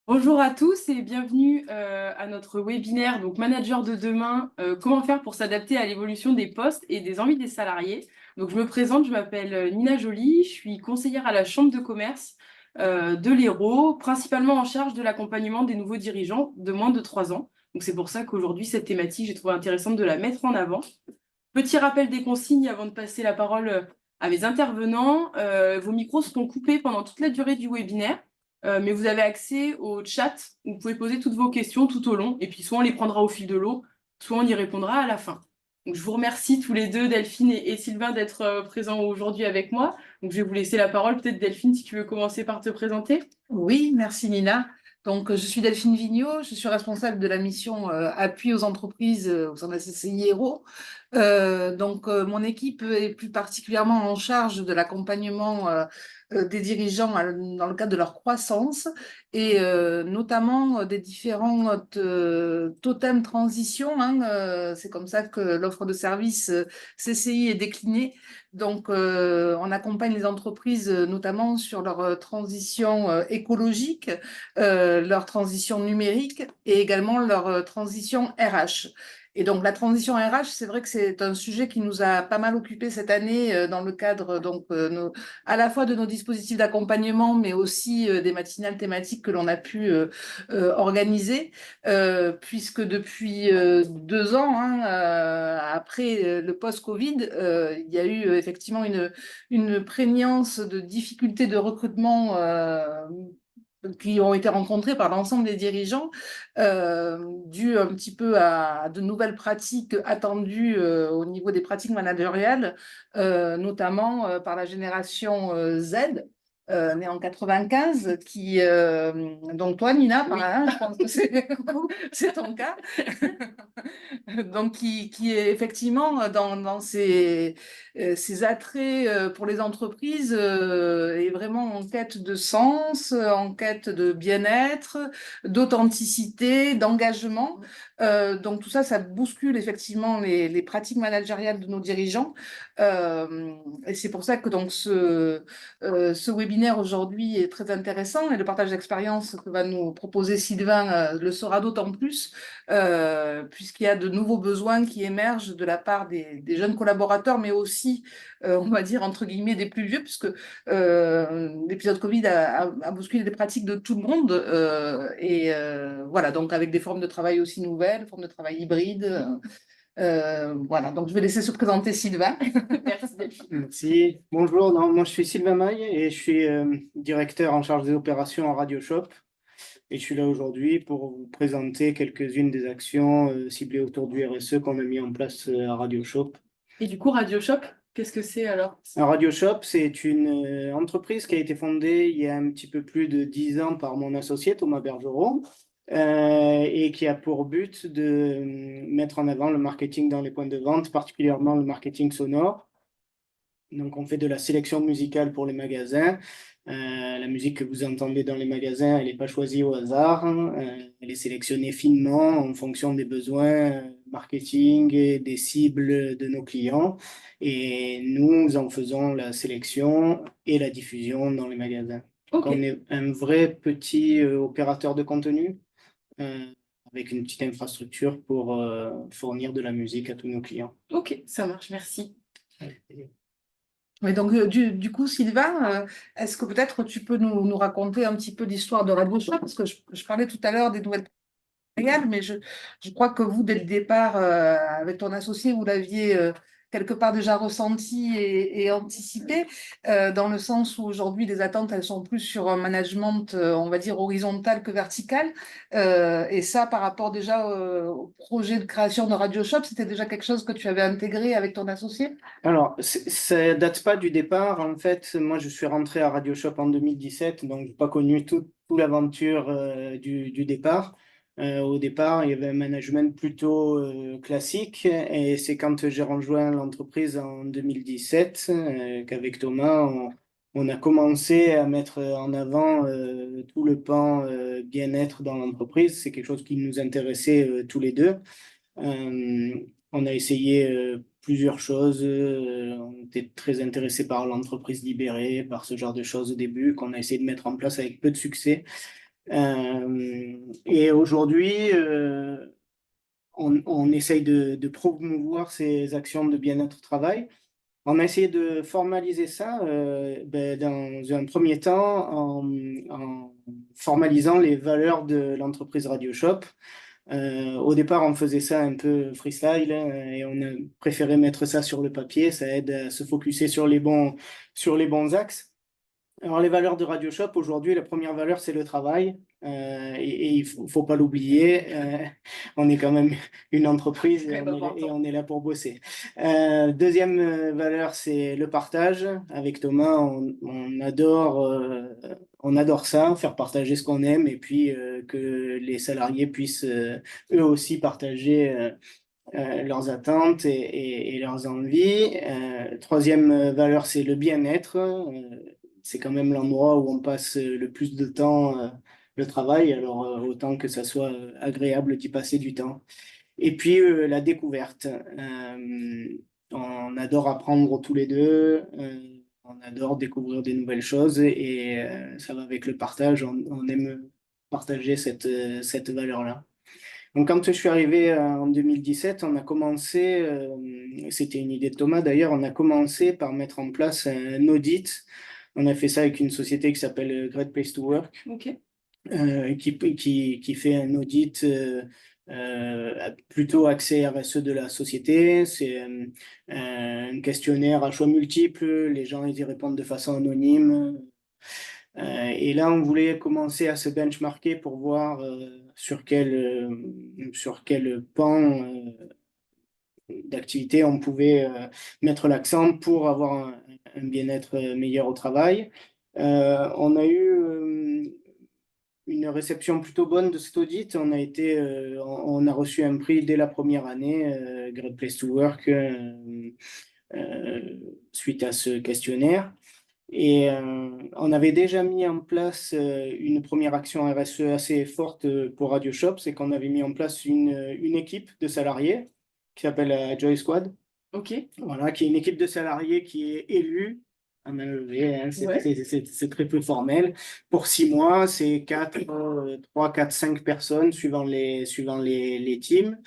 Bonjour à tous et bienvenue à notre webinaire, donc Manager de demain, comment faire pour s'adapter à l'évolution des postes et des envies des salariés. Donc je me présente, je m'appelle Nina Joly, je suis conseillère à la Chambre de commerce de l'Hérault, principalement en charge de l'accompagnement des nouveaux dirigeants de moins de 3 ans. Donc c'est pour ça qu'aujourd'hui, cette thématique, j'ai trouvé intéressante de la mettre en avant. Petit rappel des consignes avant de passer la parole à mes intervenants. Vos micros seront coupés pendant toute la durée du webinaire, mais vous avez accès au chat où vous pouvez poser toutes vos questions tout au long, et puis soit on les prendra au fil de l'eau, soit on y répondra à la fin. Donc, je vous remercie tous les deux, Delphine et Sylvain, d'être présents aujourd'hui avec moi. Donc, je vais vous laisser la parole. Peut-être, Delphine, si tu veux commencer par te présenter. Oui, merci Nina. Donc, je suis Delphine Vigneault, je suis responsable de la mission appui aux entreprises au sein de la CCI Hérault. Mon équipe est plus particulièrement en charge de l'accompagnement des dirigeants dans le cadre de leur croissance et notamment des différentes totems transition, hein. C'est comme ça que l'offre de service CCI est déclinée. On accompagne les entreprises notamment sur leur transition écologique, leur transition numérique et également leur transition RH. Et donc, la transition RH, c'est vrai que c'est un sujet qui nous a pas mal occupé cette année dans le cadre à la fois de nos dispositifs d'accompagnement, mais aussi des matinales thématiques que l'on a pu organiser, puisque depuis 2 ans, hein, après le post-Covid, il y a eu effectivement une prégnance de difficultés de recrutement qui ont été rencontrées par l'ensemble des dirigeants, dû un petit peu à de nouvelles pratiques attendues au niveau des pratiques managériales, notamment par la génération Z. Née en 95, donc toi, Nina, par Oui. là, je pense que c'est c'est ton cas, donc qui est effectivement dans ses attraits pour les entreprises est vraiment en quête de sens, en quête de bien-être, d'authenticité, d'engagement. Donc tout ça, ça bouscule effectivement les pratiques managériales de nos dirigeants. Et c'est pour ça que ce webinaire aujourd'hui est très intéressant et le partage d'expérience que va nous proposer Sylvain le sera d'autant plus puisqu'il y a de nouveaux besoins qui émergent de la part des jeunes collaborateurs, mais aussi, on va dire, entre guillemets, des plus vieux, puisque l'épisode Covid a bousculé les pratiques de tout le monde. Voilà, donc avec des formes de travail aussi nouvelles, formes de travail hybrides. Voilà, donc je vais laisser se présenter Sylvain. Merci, Delphine. Merci. Bonjour, moi je suis Sylvain Maille et je suis directeur en charge des opérations à RadioShop. Et je suis là aujourd'hui pour vous présenter quelques-unes des actions ciblées autour du RSE qu'on a mis en place à RadioShop. Et du coup, Radio Shop, qu'est-ce que c'est alors? RadioShop, c'est une entreprise qui a été fondée il y a un petit peu plus de 10 ans par mon associé Thomas Bergeron et qui a pour but de mettre en avant le marketing dans les points de vente, particulièrement le marketing sonore. Donc, on fait de la sélection musicale pour les magasins. La musique que vous entendez dans les magasins, elle n'est pas choisie au hasard. Elle est sélectionnée finement en fonction des besoins marketing et des cibles de nos clients. Et nous en faisons la sélection et la diffusion dans les magasins. Donc, Ok. on est un vrai petit opérateur de contenu avec une petite infrastructure pour fournir de la musique à tous nos clients. Ok, ça marche, merci. Mais donc, du coup, Sylvain, est-ce que peut-être tu peux nous raconter un petit peu l'histoire de Radio Shop? Parce que je parlais tout à l'heure des nouvelles régales, mais je crois que vous, dès le départ, avec ton associé, vous l'aviez quelque part déjà ressenti et anticipé, dans le sens où aujourd'hui, les attentes, elles sont plus sur un management, on va dire, horizontal que vertical. Et ça, par rapport déjà au projet de création de Radio Shop, c'était déjà quelque chose que tu avais intégré avec ton associé? Alors, ça date pas du départ. En fait, moi, je suis rentré à RadioShop en 2017, donc je n'ai pas connu toute l'aventure du départ. Au départ, il y avait un management plutôt classique, et c'est quand j'ai rejoint l'entreprise en 2017 qu'avec Thomas, on a commencé à mettre en avant tout le pan bien-être dans l'entreprise. C'est quelque chose qui nous intéressait tous les deux. Euh, on a essayé plusieurs choses. On était très intéressé par l'entreprise libérée, par ce genre de choses au début, qu'on a essayé de mettre en place avec peu de succès. Et aujourd'hui, on essaye de promouvoir ces actions de bien-être au travail. On a essayé de formaliser ça dans un premier temps en formalisant les valeurs de l'entreprise RadioShop. Au départ, on faisait ça un peu freestyle et on a préféré mettre ça sur le papier. Ça aide à se focuser sur les bons axes. Alors, les valeurs de RadioShop, aujourd'hui, la première valeur, c'est le travail. Et il faut pas l'oublier. On est quand même une entreprise Très et important. on est là pour bosser. Deuxième valeur, c'est le partage. Avec Thomas, on adore ça, faire partager ce qu'on aime et puis que les salariés puissent eux aussi partager leurs attentes et leurs envies. Troisième valeur, c'est le bien-être. C'est quand même l'endroit où on passe le plus de temps, le travail, alors autant que ça soit agréable d'y passer du temps. Et puis la découverte. On adore apprendre tous les deux. On adore découvrir des nouvelles choses et ça va avec le partage. On aime partager cette valeur-là. Donc, quand je suis arrivé en 2017, on a commencé, c'était une idée de Thomas d'ailleurs, on a commencé par mettre en place un audit. On a fait ça avec une société qui s'appelle Great Place to Work, Ok. qui fait un audit plutôt axé RSE de la société. C'est un questionnaire à choix multiples, les gens ils y répondent de façon anonyme. Et là, on voulait commencer à se benchmarker pour voir sur quel pan d'activité on pouvait mettre l'accent pour avoir un bien-être meilleur au travail. On a eu une réception plutôt bonne de cet audit. On a reçu un prix dès la première année, Great Place to Work, suite à ce questionnaire. Et on avait déjà mis en place une première action RSE assez forte pour RadioShop, c'est qu'on avait mis en place une équipe de salariés qui s'appelle Joy Squad, Ok. voilà, qui est une équipe de salariés qui est élue à main levée, hein, Ouais. c'est très peu formel. Pour 6 mois, c'est 3, 4, 5 personnes suivant les teams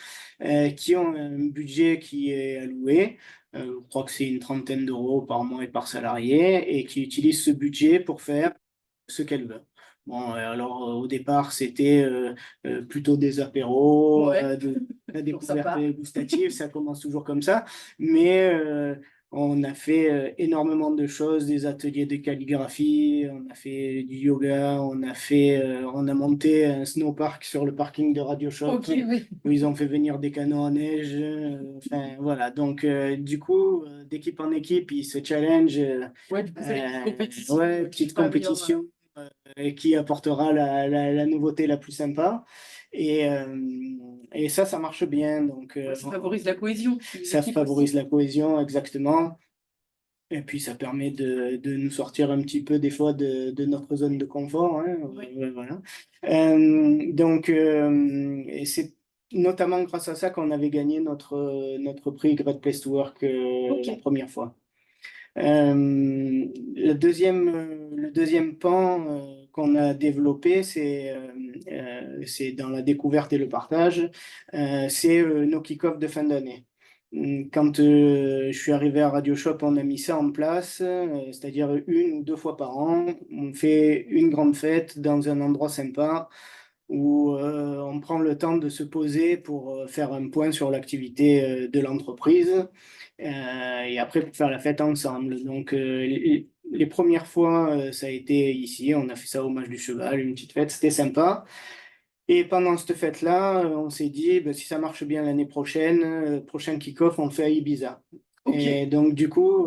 qui ont un budget qui est alloué. Je crois que c'est une trentaine d'euros par mois et par salarié et qui utilisent ce budget pour faire ce qu'elles veulent. Bon, alors au départ, c'était plutôt des apéros, Ouais. la Donc, ça part. découverte gustative, ça commence toujours comme ça, mais on a fait énormément de choses, des ateliers de calligraphie, on a fait du yoga, on a monté un snowpark sur le parking de RadioShop Ok. Oui. où ils ont fait venir des canots en neige. Enfin, voilà. Donc, du coup, d'équipe en équipe, ils se challengent. Ouais, du coup, c'est une compétition. Ouais, petite compétition qui apportera la nouveauté la plus sympa. Et, et ça marche bien. Donc, Ouais, ça favorise la cohésion des ça équipes favorise aussi. la cohésion, exactement. Et puis, ça permet de nous sortir un petit peu des fois de notre zone de confort, hein. Ouais. Voilà. Donc, et c'est notamment grâce à ça qu'on avait gagné notre prix Great Place to Work Ok. la première fois. Le deuxième pan qu'on a développé, c'est dans la découverte et le partage, c'est nos kick-offs de fin d'année. Quand je suis arrivé à RadioShop, on a mis ça en place, c'est-à-dire 1 ou 2 fois par an. On fait une grande fête dans un endroit sympa où on prend le temps de se poser pour faire un point sur l'activité de l'entreprise et après pour faire la fête ensemble. Donc les premières fois, ça a été ici, on a fait ça au Mâche du Cheval, une petite fête, c'était sympa. Et pendant cette fête-là, on s'est dit, ben, si ça marche bien l'année prochaine, prochain kick-off, on le fait à Ibiza. Ok. Et donc, du coup,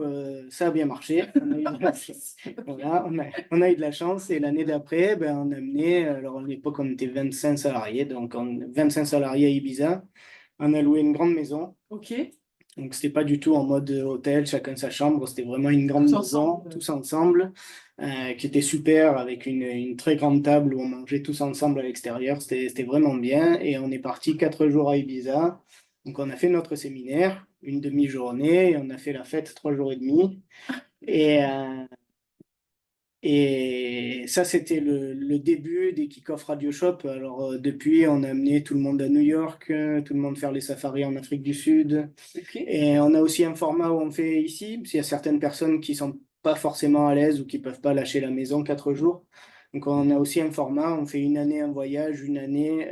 ça a bien marché. On a eu de la chance. Voilà, on a eu de la chance. Et l'année d'après, ben, on a amené, alors à l'époque, on était 25 salariés, donc 25 salariés à Ibiza. On a loué une grande maison. Ok. Donc, c'était pas du tout en mode hôtel, chacun sa chambre. C'était vraiment une grande Tous maison, ensemble. tous ensemble, qui était super, avec une très grande table où on mangeait tous ensemble à l'extérieur. C'était vraiment bien. Et on est parti 4 jours à Ibiza. Donc, on a fait notre séminaire, une demi-journée, et on a fait la fête 3 jours et demi. Et, Et ça, c'était le début des kick-off Radio Shop. Alors, depuis, on a amené tout le monde à New York, tout le monde faire les safaris en Afrique du Sud. Ok. Et on a aussi un format où on fait ici, parce qu'il y a certaines personnes qui sont pas forcément à l'aise ou qui peuvent pas lâcher la maison 4 jours. Donc, on a aussi un format, on fait une année un voyage, une année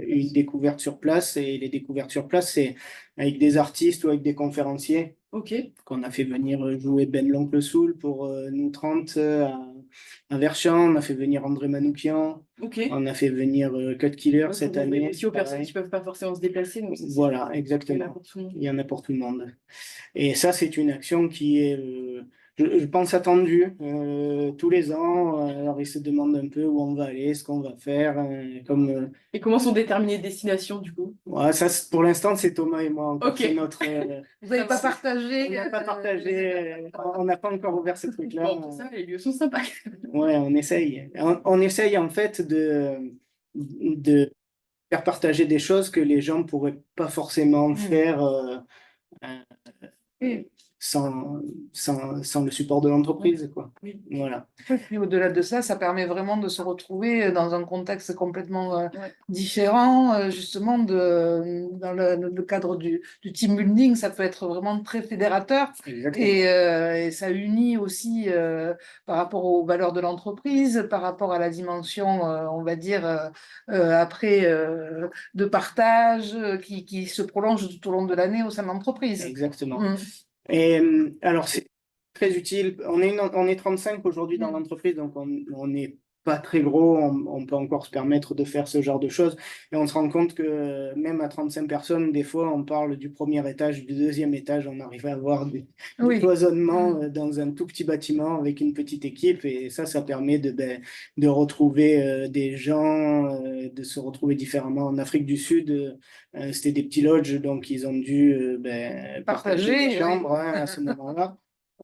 une découverte sur place. Et les découvertes sur place, c'est avec des artistes ou avec des conférenciers Ok. qu'on a fait venir jouer Ben l'Oncle Soul pour nous 30 à Verchamp. On a fait venir André Manoukian. Ok. On a fait venir Cut Killer Ouais, cette vous ouvrez année. aussi aux personnes pareil. qui peuvent pas forcément se déplacer. Donc Voilà, il y en a exactement. pour tout le monde. Il y en a pour tout le monde. Et ça, c'est une action qui est, je pense, attendue tous les ans. Alors, ils se demandent un peu où on va aller, ce qu'on va faire. Et comment sont déterminées les destinations du coup? Ouais, ça, pour l'instant, c'est Thomas et moi encore. Ok. C'est notre. Vous n'avez pas partagé. On n'a pas partagé, on n'a pas encore ouvert ce truc-là. Bon, tout ça, les lieux sont sympas. Ouais, on essaye. On essaye en fait de faire partager des choses que les gens pourraient pas forcément faire Oui. sans le support de l'entreprise, quoi. Oui. Voilà. Et puis au-delà de ça, ça permet vraiment de se retrouver dans un contexte complètement Ouais. différent, justement dans le cadre du team building, ça peut être vraiment très fédérateur Exactement. et ça unit aussi par rapport aux valeurs de l'entreprise, par rapport à la dimension, on va dire, après de partage qui se prolonge tout au long de l'année au sein de l'entreprise. Exactement. Mm. Et alors, c'est très utile. On est 35 aujourd'hui dans Mm. l'entreprise, donc on n'est pas très gros. On peut encore se permettre de faire ce genre de choses. Et on se rend compte que même à 35 personnes, des fois, on parle du premier étage, du deuxième étage. On arrive à avoir du Oui. cloisonnement dans un tout petit bâtiment avec une petite équipe. Et ça permet de retrouver des gens, de se retrouver différemment. En Afrique du Sud, c'était des petits lodges, donc ils ont dû partager Partager, des chambres à ce moment-là.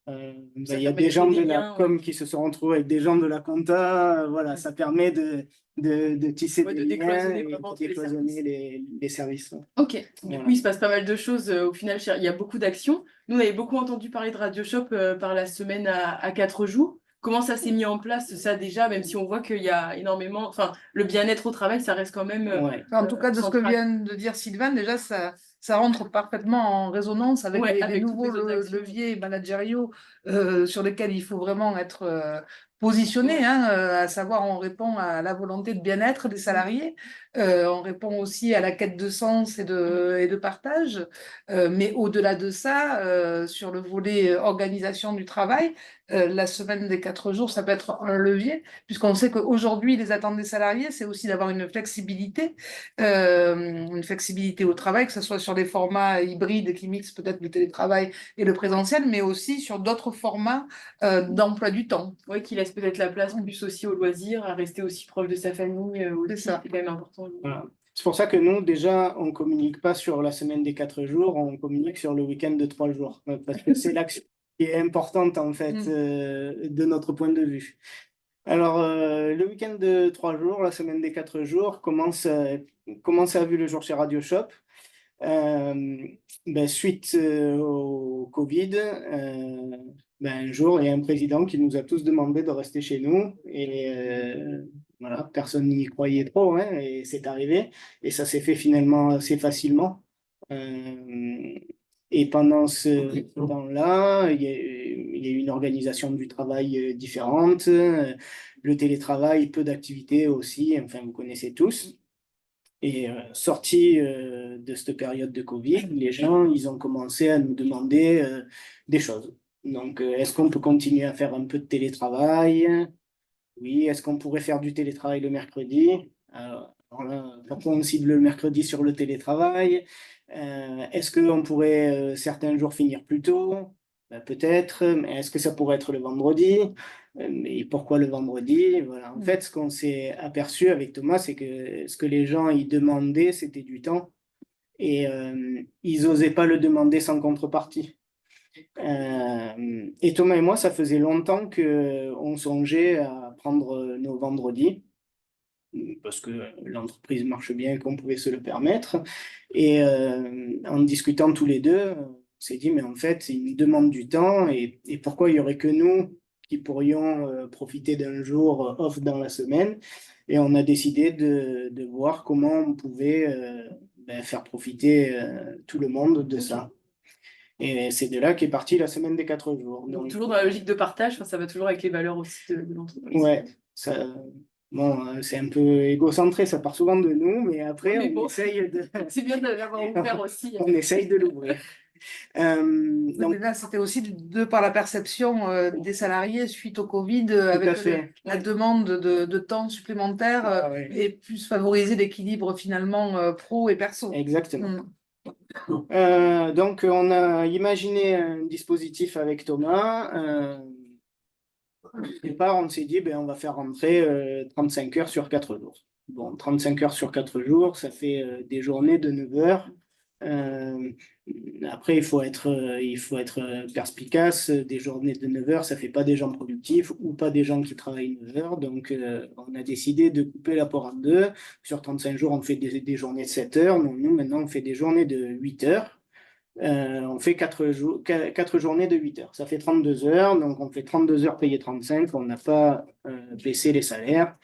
Ça Il y a permet des de gens créer de des la liens, com qui se sont retrouvés avec des gens de la compta. Voilà, ça permet de tisser Ouais, des de liens décloisonner et vraiment de tous les décloisonner services. les services. Ok, du Voilà. coup, il se passe pas mal de choses. Au final, il y a beaucoup d'actions. Nous, on avait beaucoup entendu parler de Radio Shop par la semaine à 4 jours. Comment ça s'est mis en place, ça déjà, même si on voit qu'il y a énormément. Enfin, le bien-être au travail, ça reste quand même Ouais. En tout cas, de ce que central. vient de dire Sylvain, déjà, ça rentre parfaitement en résonance avec Ouais, les avec toutes nouveaux les autres actions. leviers managériaux sur lesquels il faut vraiment être positionné, hein, à savoir on répond à la volonté de bien-être des salariés, on répond aussi à la quête de sens et de partage, mais au-delà de ça, sur le volet organisation du travail, la semaine des 4 jours, ça peut être un levier, puisqu'on sait qu'aujourd'hui, les attentes des salariés, c'est aussi d'avoir une flexibilité au travail, que ce soit sur des formats hybrides qui mixent peut-être le télétravail et le présentiel, mais aussi sur d'autres formats d'emploi du temps. Oui, qui laisse peut-être la place plus aussi au loisir, à rester aussi proche de sa famille aussi. ça. C'est quand même important. Voilà. C'est pour ça que nous, déjà, on communique pas sur la semaine des 4 jours, on communique sur le week-end de 3 jours. Parce que c'est l'action qui est importante, en fait, de notre point de vue. Alors, le week-end de 3 jours, la semaine des 4 jours, comment ça a vu le jour chez Radio Shop? Suite au Covid, un jour, il y a un président qui nous a tous demandé de rester chez nous. Et voilà, personne n'y croyait trop, hein, et c'est arrivé. Et ça s'est fait finalement assez facilement. Et pendant ce temps-là, il y a eu une organisation du travail différente, le télétravail, peu d'activités aussi, enfin, vous connaissez tous. Et sorti de cette période de Covid, les gens, ils ont commencé à nous demander des choses. Donc, est-ce qu'on peut continuer à faire un peu de télétravail? Oui. Est-ce qu'on pourrait faire du télétravail le mercredi? Alors là, pourquoi on cible le mercredi sur le télétravail? Est-ce qu'on pourrait certains jours finir plus tôt? Peut-être, mais est-ce que ça pourrait être le vendredi? Mais pourquoi le vendredi? Voilà. En fait, ce qu'on s'est aperçu avec Thomas, c'est que ce que les gens ils demandaient, c'était du temps. Et ils n'osaient pas le demander sans contrepartie. Et Thomas et moi, ça faisait longtemps qu'on songeait à prendre nos vendredis, parce que l'entreprise marche bien et qu'on pouvait se le permettre. Et en discutant tous les deux, on s'est dit, mais en fait, ils nous demandent du temps, et pourquoi il n'y aurait que nous qui pourrions profiter d'un jour off dans la semaine. Et on a décidé de voir comment on pouvait faire profiter tout le monde de ça. Et c'est de là qu'est partie la semaine des 4 jours. Donc, toujours dans la logique de partage, enfin, ça va toujours avec les valeurs aussi de l'entreprise. Ouais, ça, bon, c'est un peu égocentré, ça part souvent de nous, mais après, Mais on bon. essaye de, C'est bien d'avoir ouvert aussi. on essaye de l'ouvrir. Donc, Mais là, c'était aussi de par la perception des salariés suite au Covid, tout à avec fait. la demande de temps supplémentaire Ah ouais. et plus favoriser l'équilibre finalement pro et perso. Exactement. Mm. Donc, on a imaginé un dispositif avec Thomas. Au départ, on s'est dit, ben, on va faire rentrer 35 heures sur 4 jours. Bon, 35 heures sur 4 jours, ça fait des journées de 9 heures. Après, il faut être perspicace. Des journées de 9 heures, ça ne fait pas des gens productifs ou pas des gens qui travaillent 9 heures. Donc, on a décidé de couper l'apport en deux. Sur 35 jours, on fait des journées de 7 heures. Donc, nous, maintenant, on fait des journées de 8 heures. On fait 4 journées de 8 heures. Ça fait 32 heures. Donc, on fait 32 heures payées 35. On n'a pas baissé les salaires.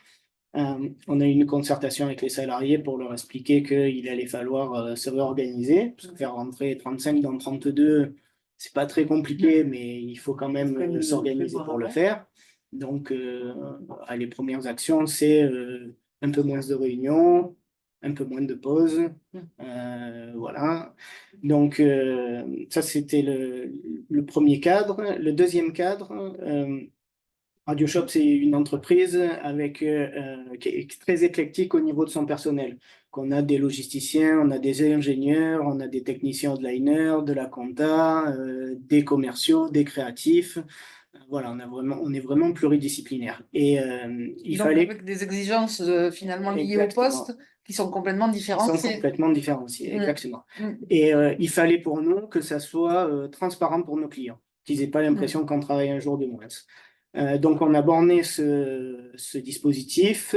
On a eu une concertation avec les salariés pour leur expliquer qu'il allait falloir se réorganiser, parce que faire rentrer 35 dans 32, c'est pas très compliqué, mais il faut quand même s'organiser pour le faire. Donc, les premières actions, c'est un peu moins de réunions, un peu moins de pauses. Voilà. Donc, ça, c'était le premier cadre. Le deuxième cadre, RadioShop, c'est une entreprise qui est très éclectique au niveau de son personnel. On a des logisticiens, on a des ingénieurs, on a des techniciens online, de la compta, des commerciaux, des créatifs. Voilà, on est vraiment pluridisciplinaire. Et il Donc, fallait avec des exigences finalement liées Exactement. au poste qui sont complètement Ils sont différenciées. complètement différenciés, Mm. exactement. Mm. Et il fallait pour nous que ça soit transparent pour nos clients, qu'ils n'aient pas l'impression qu'on travaille un jour de moins. Donc, on a borné ce dispositif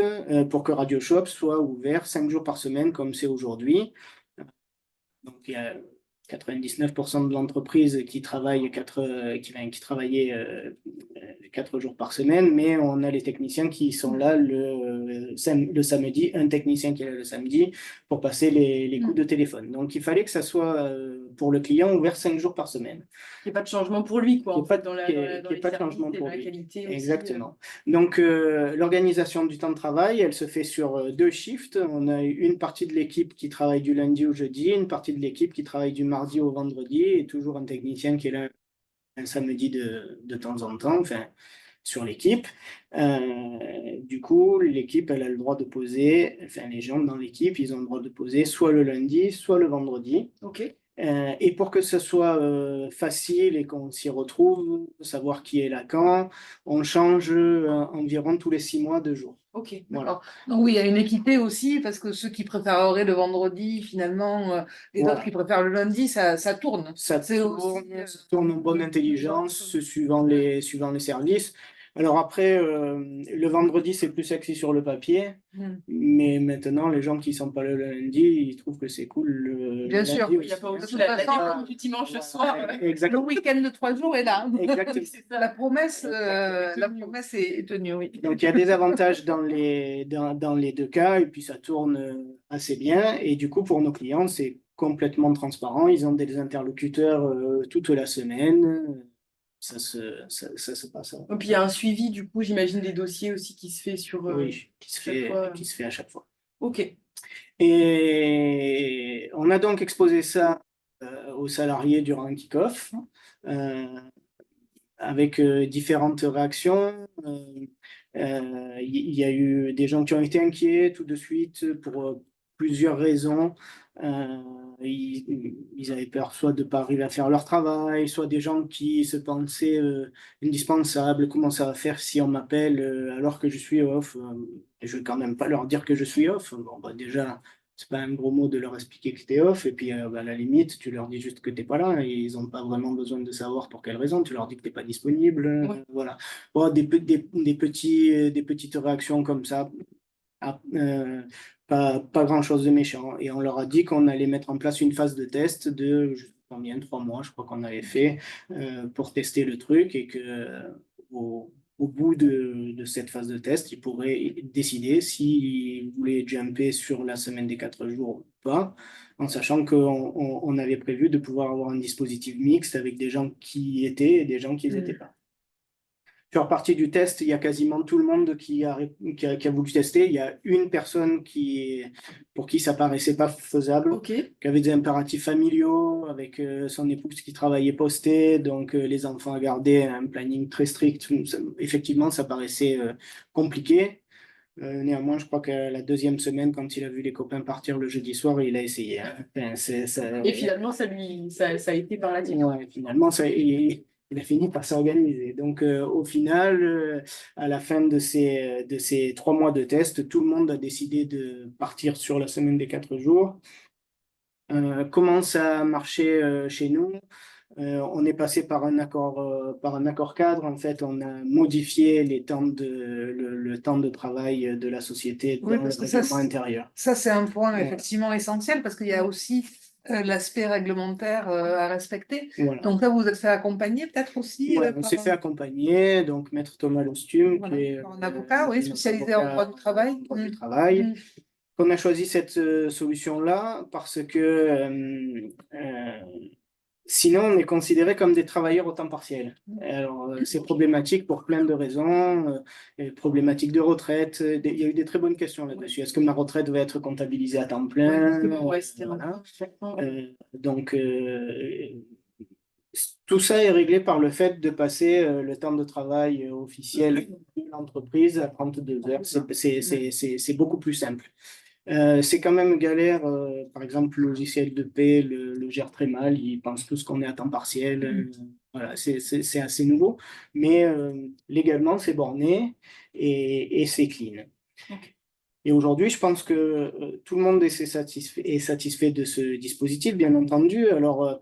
pour que RadioShop soit ouvert 5 jours par semaine, comme c'est aujourd'hui. Donc, il y a 99% de l'entreprise qui travaille qui travaillait 4 jours par semaine, mais on a les techniciens qui sont là le samedi, un technicien qui est là le samedi pour passer les coups de téléphone. Donc, il fallait que ça soit pour le client ouvert 5 jours par semaine. Il n'y a pas de changement pour lui, quoi, Qu'il en n'y ait fait, dans qu'il y ait les pas de services changement et pour la lui. qualité aussi. Exactement. Donc, l'organisation du temps de travail, elle se fait sur 2 shifts. On a une partie de l'équipe qui travaille du lundi au jeudi, une partie de l'équipe qui travaille du mardi au vendredi, et toujours un technicien qui est là un samedi de temps en temps, enfin, sur l'équipe. Du coup, l'équipe, elle a le droit de poser, enfin, les gens dans l'équipe, ils ont le droit de poser soit le lundi, soit le vendredi. Ok. Et pour que ce soit facile et qu'on s'y retrouve, savoir qui est là quand, on change environ tous les 6 mois de jour. Ok, Voilà. d'accord. Donc oui, il y a une équité aussi, parce que ceux qui préféreraient le vendredi, finalement, et Voilà. d'autres qui préfèrent le lundi, ça tourne. Ça C'est tourne, aussi, ça tourne en bonne intelligence, suivant les services. Alors après, le vendredi, c'est plus sexy sur le papier, mais maintenant, les gens qui ne sont pas là le lundi, ils trouvent que c'est cool le Bien sûr, lundi Il n'y a aussi, pas hein. aussi De la toute façon, détente du dimanche soir. le Exactement. week-end de 3 jours est là. Exactement. C'est ça. La promesse, Est la tenue. promesse est tenue, oui. Donc, il y a des avantages dans les 2 cas, et puis ça tourne assez bien. Et du coup, pour nos clients, c'est complètement transparent. Ils ont des interlocuteurs toute la semaine. Ça se passe. Et puis il y a un suivi, du coup, j'imagine des dossiers aussi qui se fait sur Oui, chaque fois. qui se fait à chaque fois. Ok. Et on a donc exposé ça aux salariés durant un kick-off, avec différentes réactions. Il y a eu des gens qui ont été inquiets tout de suite pour plusieurs raisons. Ils avaient peur soit de ne pas arriver à faire leur travail, soit des gens qui se pensaient indispensables. Comment ça va faire si on m'appelle alors que je suis off? Je ne vais quand même pas leur dire que je suis off. Bon, bah, déjà, c'est pas un gros mot de leur expliquer que tu es off. Et puis, à la limite, tu leur dis juste que tu n'es pas là. Et ils n'ont pas vraiment besoin de savoir pour quelle raison. Tu leur dis que tu n'es pas disponible. Ouais. Voilà. Bon, des petites réactions comme ça. Ah, pas grand-chose de méchant. Et on leur a dit qu'on allait mettre en place une phase de test de je sais pas combien, 3 mois, je crois qu'on avait fait, pour tester le truc et que au au bout de cette phase de test, ils pourraient décider s'ils voulaient jumper sur la semaine des 4 jours ou pas, en sachant qu'on avait prévu de pouvoir avoir un dispositif mixte avec des gens qui y étaient et des gens qui n'y étaient pas. Sur partie du test, il y a quasiment tout le monde qui a voulu tester. Il y a une personne pour qui ça paraissait pas faisable, Ok. qui avait des impératifs familiaux, avec son épouse qui travaillait posté, donc les enfants à garder, un planning très strict. Effectivement, ça paraissait compliqué. Néanmoins, je crois que la deuxième semaine, quand il a vu les copains partir le jeudi soir, il a essayé. Enfin, Et finalement, ça a été par la suite. Ouais, finalement, il a fini par s'organiser. Donc, au final, à la fin de ces 3 mois de test, tout le monde a décidé de partir sur la semaine des 4 jours. Comment ça a marché chez nous? On est passé par un accord cadre. En fait, on a modifié le temps de travail de la société Oui, dans le parce que ça, règlement intérieur. ça c'est un point Ouais. effectivement essentiel parce qu'il y a aussi l'aspect réglementaire à respecter. Voilà. Donc là, vous vous êtes fait accompagner peut-être aussi Ouais, on s'est fait accompagner, donc Maître Thomas Lostume, voilà, qui est par un avocat, oui, notre spécialisé en avocat droit du travail. en droit du travail. Mm. On a choisi cette solution-là parce que sinon, on est considéré comme des travailleurs au temps partiel. Alors, c'est problématique pour plein de raisons, problématique de retraite. Il y a eu des très bonnes questions là-dessus. Est-ce que ma retraite va être comptabilisée à temps plein? Ouais, c'était Voilà. important. Donc, tout ça est réglé par le fait de passer le temps de travail officiel de l'entreprise à 32 heures. C'est beaucoup plus simple. C'est quand même galère. Par exemple, le logiciel de paie le gère très mal. Ils pensent tous qu'on est à temps partiel. Voilà, c'est assez nouveau. Mais légalement, c'est borné et c'est clean. Ok. Et aujourd'hui, je pense que tout le monde est satisfait de ce dispositif, bien entendu. Alors,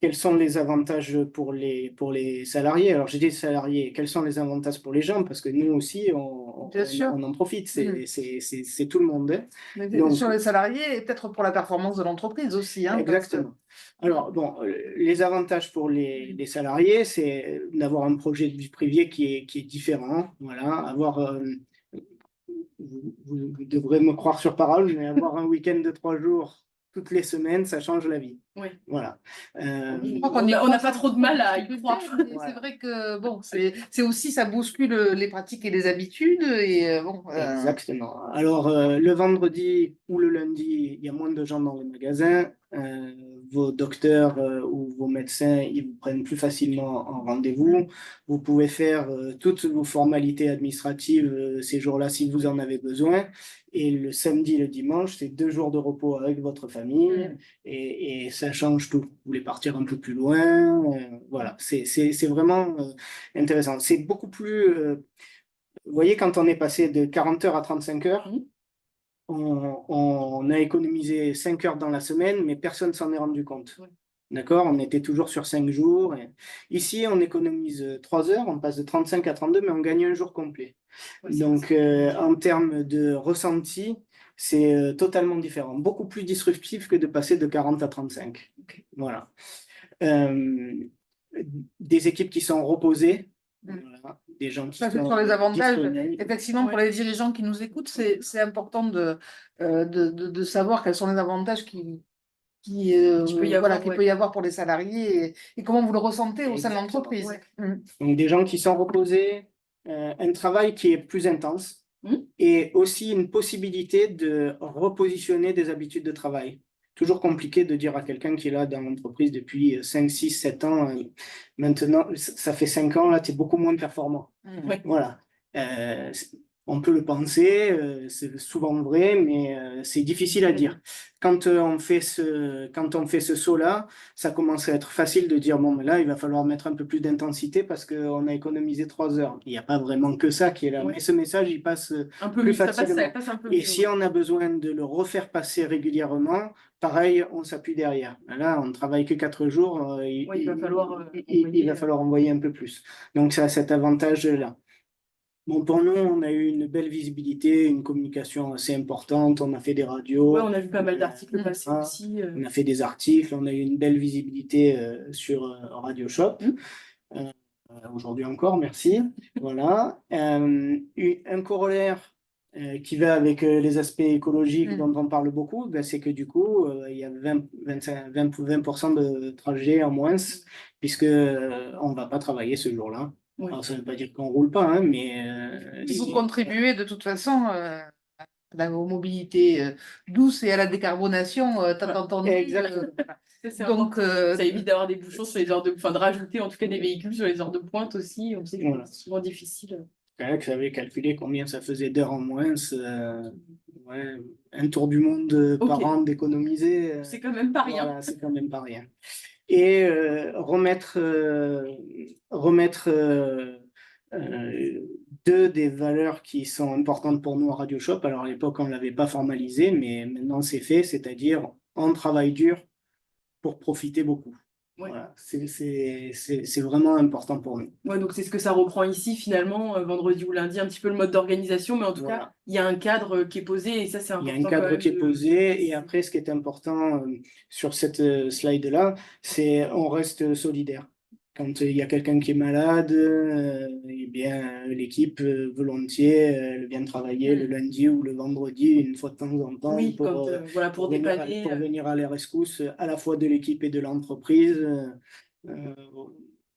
quels sont les avantages pour les salariés? Alors, j'ai dit salariés, quels sont les avantages pour les gens? Parce que nous aussi, Bien sûr. on en profite, c'est tout le monde, hein. Mais Donc, sur les salariés et peut-être pour la performance de l'entreprise aussi. Hein, exactement. Alors, bon, les avantages pour les salariés, c'est d'avoir un projet de vie privée qui est différent. Voilà, avoir vous devrez me croire sur parole, mais avoir un week-end de 3 jours toutes les semaines, ça change la vie. Oui. Voilà. Je crois On n'a pas trop de mal à y croire. mais c'est vrai que bon, c'est aussi ça bouscule les pratiques et les habitudes et bon. Exactement. Alors, le vendredi ou le lundi, il y a moins de gens dans les magasins. Vos docteurs ou vos médecins, ils vous prennent plus facilement en rendez-vous. Vous pouvez faire toutes vos formalités administratives ces jours-là si vous en avez besoin. Et le samedi et le dimanche, c'est 2 jours de repos avec votre famille et ça change tout. Vous voulez partir un peu plus loin. Voilà, c'est vraiment intéressant. C'est beaucoup plus. Vous voyez, quand on est passé de 40 heures à 35 heures, on a économisé 5 heures dans la semaine, mais personne ne s'en est rendu compte. Ouais. D'accord? On était toujours sur 5 jours. Ici, on économise 3 heures, on passe de 35 à 32, mais on gagne un jour complet. Ouais, Donc, en termes de ressenti, c'est totalement différent. Beaucoup plus disruptif que de passer de 40 à 35. Ok. Voilà. Des équipes qui sont reposées. Voilà. Des gens qui Ça, c'est sont sur les avantages. disponibles. Effectivement, pour les dirigeants qui nous écoutent, c'est important de savoir quels sont les avantages qu'il peut y avoir, peut y avoir pour les salariés et comment vous le ressentez au sein de Exactement. l'entreprise. Ouais. Donc, des gens qui sont reposés, un travail qui est plus intense et aussi une possibilité de repositionner des habitudes de travail. Toujours compliqué de dire à quelqu'un qui est là dans l'entreprise depuis 5, 6, 7 ans, maintenant, ça fait 5 ans, là, tu es beaucoup moins performant. Ouais. Voilà. On peut le penser, c'est souvent vrai, mais c'est difficile à dire. Quand on fait ce saut-là, ça commence à être facile de dire, bon, mais là, il va falloir mettre un peu plus d'intensité parce qu'on a économisé 3 heures. Il n'y a pas vraiment que ça qui est là, Ouais. mais ce message, il passe Un peu plus mieux, ça facilement. passe un peu Et mieux. si on a besoin de le refaire passer régulièrement, pareil, on s'appuie derrière. Là, on ne travaille que 4 jours, il va falloir il va falloir envoyer un peu plus. Donc, ça a cet avantage-là. Bon, pour nous, on a eu une belle visibilité, une communication assez importante. On a fait des radios. Ouais, on a vu pas mal d'articles passer aussi. On a fait des articles. On a eu une belle visibilité sur Radio Shop. aujourd'hui encore, merci. Voilà. Un corollaire qui va avec les aspects écologiques dont on parle beaucoup, ben, c'est que du coup, il y a 20% de trajets en moins, puisque on ne va pas travailler ce jour-là. Oui. Alors, ça ne veut pas dire qu'on ne roule pas, hein, mais... Vous contribuez de toute façon aux mobilités douces et à la décarbonation, t'as entendu. Exactement. C'est Donc, important. Ça évite d'avoir des bouchons sur les heures de... Enfin, de rajouter en tout cas des véhicules sur les heures de pointe aussi. On sait que Voilà. c'est souvent difficile. Quelqu'un qui savait calculer combien ça faisait d'heures en moins, ouais, un tour du monde par Ok. an d'économiser. C'est quand même pas rien. Voilà, c'est quand même pas rien. Et remettre deux des valeurs qui sont importantes pour nous à Radio Shop. Alors à l'époque, on ne l'avait pas formalisé, mais maintenant c'est fait, c'est-à-dire on travaille dur pour profiter beaucoup. Ouais. Voilà, c'est vraiment important pour nous. Ouais, donc c'est ce que ça reprend ici finalement, vendredi ou lundi, un petit peu le mode d'organisation, mais en tout Voilà. cas, il y a un cadre qui est posé et ça c'est Il y important. a un cadre quand même qui est posé et après, ce qui est important sur cette slide-là, c'est on reste solidaire. Quand il y a quelqu'un qui est malade, eh bien, l'équipe volontiers elle vient travailler le lundi ou le vendredi une fois de temps en temps Oui, pour, quand, voilà, pour dépanner. pour venir à la rescousse à la fois de l'équipe et de l'entreprise. Euh,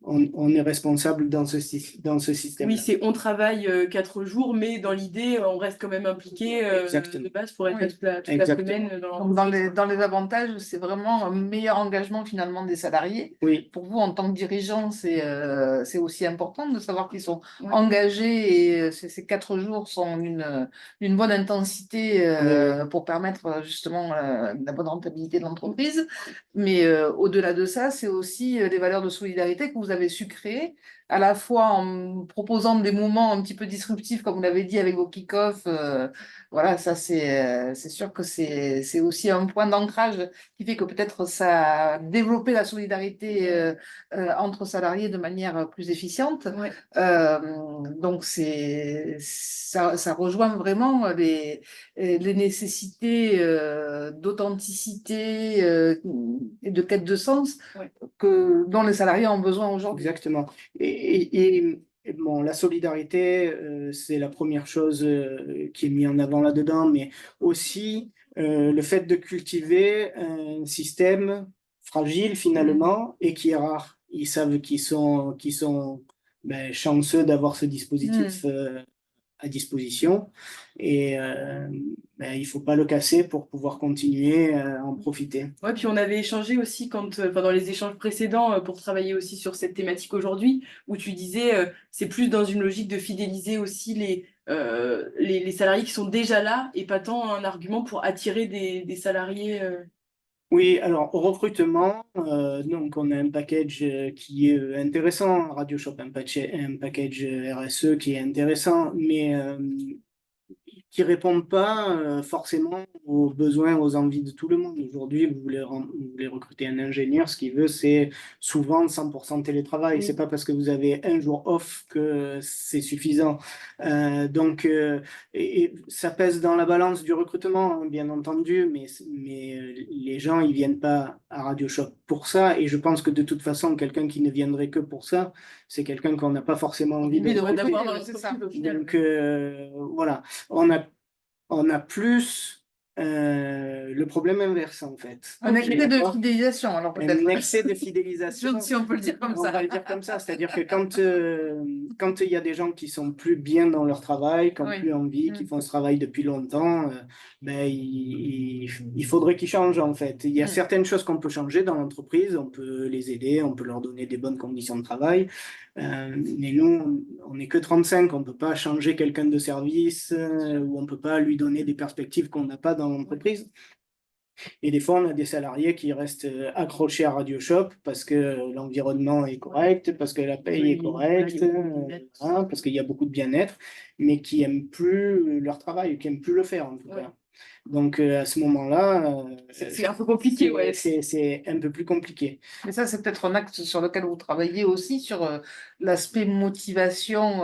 on est responsable dans ce système-là. Oui, on travaille 4 jours, mais dans l'idée, on reste quand même impliqué de base pour être là toute la Exactement. semaine dans Donc, l'entreprise. dans les avantages, c'est vraiment un meilleur engagement finalement des salariés. Oui. Pour vous, en tant que dirigeant, c'est aussi important de savoir qu'ils sont Ouais. engagés et ces 4 jours sont d'une bonne intensité pour permettre justement la bonne rentabilité de l'entreprise. Mais au-delà de ça, c'est aussi les valeurs de solidarité que vous avez su créer, à la fois en proposant des moments un petit peu disruptifs, comme vous l'avez dit, avec vos kick-offs. Voilà, ça c'est sûr que c'est aussi un point d'ancrage qui fait que peut-être ça a développé la solidarité entre salariés de manière plus efficiente. Ouais. Donc ça rejoint vraiment les nécessités d'authenticité et de quête de sens dont les salariés ont besoin aujourd'hui. Exactement. Et bon, la solidarité, c'est la première chose qui est mise en avant là-dedans, mais aussi le fait de cultiver un système fragile finalement et qui est rare. Ils savent qu'ils sont ben, chanceux d'avoir ce dispositif à disposition et ben, il ne faut pas le casser pour pouvoir continuer à en profiter. Ouais, puis on avait échangé aussi dans les échanges précédents pour travailler aussi sur cette thématique aujourd'hui, où tu disais c'est plus dans une logique de fidéliser aussi les salariés qui sont déjà là et pas tant un argument pour attirer des salariés. Oui, alors au recrutement, donc on a un package qui est intéressant, Radio Shop, un package RSE qui est intéressant, mais qui répondent pas forcément aux besoins, aux envies de tout le monde. Aujourd'hui, vous voulez recruter un ingénieur, ce qu'il veut, c'est souvent 100% télétravail. Oui. C'est pas parce que vous avez un jour off que c'est suffisant. Donc, et ça pèse dans la balance du recrutement, hein, bien entendu, mais les gens, ils viennent pas à Radio Shop pour ça. Et je pense que de toute façon, quelqu'un qui ne viendrait que pour ça, c'est quelqu'un qu'on n'a pas forcément envie de recruter. D'avoir dans c'est ça. l'entreprise au final. Donc, voilà, on a plus le problème inverse en fait. Un excès de fidélisation, alors peut-être. Un excès de fidélisation. Si on peut le dire comme On ça. va le dire comme ça, c'est-à-dire que quand il y a des gens qui sont plus bien dans leur travail, qui n'ont plus envie, qui font ce travail depuis longtemps, ben, il faudrait qu'ils changent en fait. Il y a certaines choses qu'on peut changer dans l'entreprise, on peut les aider, on peut leur donner des bonnes conditions de travail. Mais nous, on n'est que 35, on ne peut pas changer quelqu'un de service ou on ne peut pas lui donner des perspectives qu'on n'a pas dans l'entreprise. Et des fois, on a des salariés qui restent accrochés à Radio Shop parce que l'environnement est correct, parce que la paye est correcte, parce qu'il y a beaucoup de bien-être, mais qui n'aiment plus leur travail, qui n'aiment plus le faire en tout cas. Donc à ce moment-là, c'est un peu compliqué, ouais. C'est un peu plus compliqué. Mais ça, c'est peut-être un axe sur lequel vous travaillez aussi, sur l'aspect motivation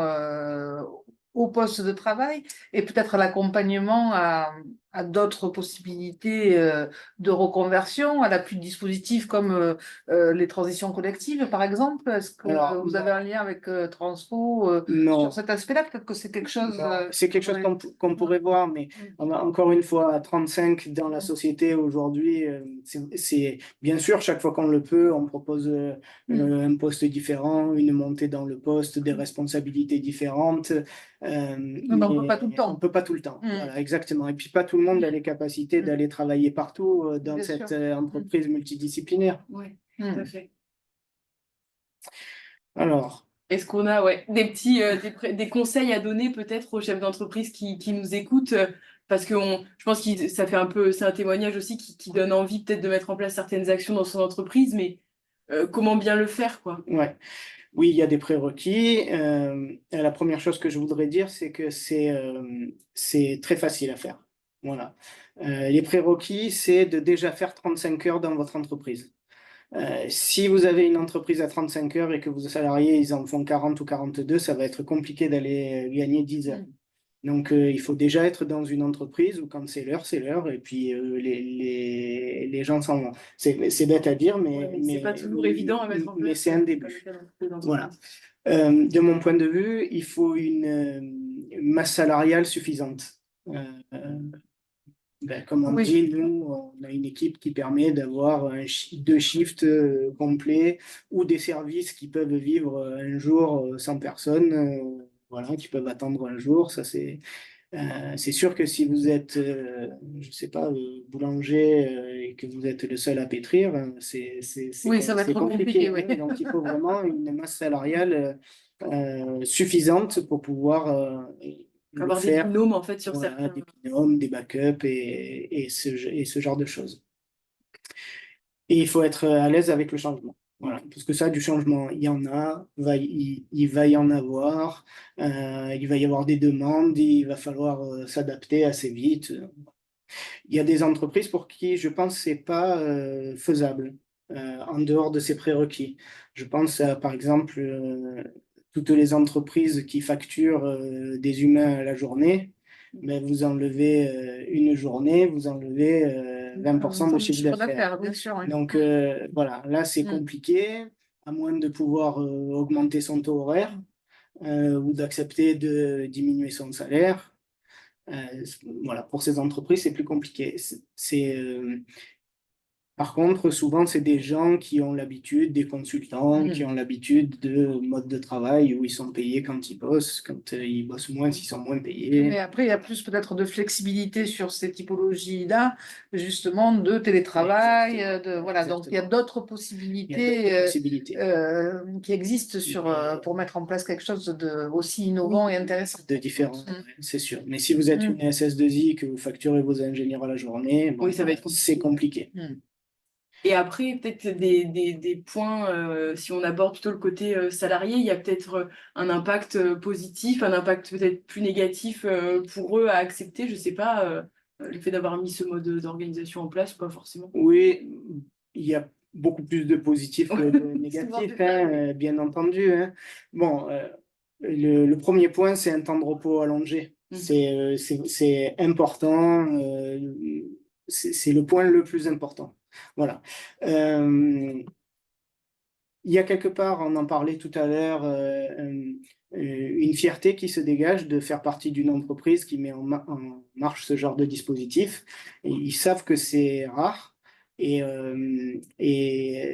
au poste de travail et peut-être l'accompagnement à à d'autres possibilités de reconversion? Elle a plus de dispositifs comme les transitions collectives, par exemple? Est-ce que Alors, vous avez un lien avec Transfo non, sur cet aspect-là? Peut-être que c'est quelque chose non, c'est quelque chose qu'on pourrait voir, mais encore une fois, à 35 dans la société aujourd'hui, c'est bien sûr, chaque fois qu'on le peut, on propose un poste différent, une montée dans le poste, des responsabilités différentes. Mais on ne peut pas tout le On temps. peut pas tout le temps. Mm. Voilà, exactement. Et puis pas tout le monde a les capacités d'aller travailler partout dans Bien cette sûr. entreprise multidisciplinaire. Oui, tout Mm. à fait. Alors, Est-ce qu'on a des petits des conseils à donner peut-être aux chefs d'entreprise qui nous écoutent parce que je pense que ça fait un peu, c'est un témoignage aussi qui donne envie peut-être de mettre en place certaines actions dans son entreprise, mais comment bien le faire, quoi. ouais. Oui, il y a des prérequis. La première chose que je voudrais dire, c'est que c'est très facile à faire. Voilà. Les prérequis, c'est de déjà faire 35 heures dans votre entreprise. Si vous avez une entreprise à 35 heures et que vos salariés, ils en font 40 ou 42, ça va être compliqué d'aller gagner 10 heures. Donc, il faut déjà être dans une entreprise où quand c'est l'heure, et puis les gens s'en vont. C'est bête à dire, C'est pas toujours évident à mettre en place. Mais c'est un début. Voilà. De mon point de vue, il faut une masse salariale suffisante. Comme on dit, nous, on a une équipe qui permet d'avoir deux shifts complets ou des services qui peuvent vivre un jour sans personne, voilà, qui peuvent attendre un jour. Ça, c'est sûr que si vous êtes, je sais pas, boulanger et que vous êtes le seul à pétrir, Oui, ça va être compliqué, oui. Donc, il faut vraiment une masse salariale suffisante pour pouvoir avoir des binômes en fait sur voilà, certains. des binômes, des backups et ce genre de choses. Et il faut être à l'aise avec le changement. Voilà, parce que ça, du changement, il y en a, il va y en avoir, il va y avoir des demandes, il va falloir s'adapter assez vite. Il y a des entreprises pour qui je pense que ce n'est pas faisable en dehors de ces prérequis. Je pense à, par exemple, toutes les entreprises qui facturent des humains à la journée. Mais vous enlevez une journée, vous enlevez 20% de chiffre d'affaires. Bien sûr, oui. Donc voilà, là c'est compliqué, à moins de pouvoir augmenter son taux horaire ou d'accepter de diminuer son salaire. Voilà, pour ces entreprises, c'est plus compliqué. Par contre, souvent, c'est des gens qui ont l'habitude, des consultants, qui ont l'habitude de mode de travail où ils sont payés quand ils bossent, quand ils bossent moins, s'ils sont moins payés. Mais après, il y a plus peut-être de flexibilité sur ces typologies-là, justement, de télétravail, voilà. Donc, il y a d'autres possibilités qui existent pour mettre en place quelque chose de aussi innovant et intéressant. De différent, c'est sûr. Mais si vous êtes une SS2I, que vous facturez vos ingénieurs à la journée, bon, oui, ça va être c'est compliqué. Et après, peut-être des points, si on aborde plutôt le côté salarié, il y a peut-être un impact positif, un impact peut-être plus négatif pour eux à accepter, je sais pas, le fait d'avoir mis ce mode d'organisation en place, pas forcément. Oui, il y a beaucoup plus de positifs que de négatifs, bien entendu. Hein. Bon, le premier point, c'est un temps de repos allongé. C'est important, c'est le point le plus important. Voilà. Il y a quelque part, on en parlait tout à l'heure, une fierté qui se dégage de faire partie d'une entreprise qui met en marche ce genre de dispositif. Et ils savent que c'est rare et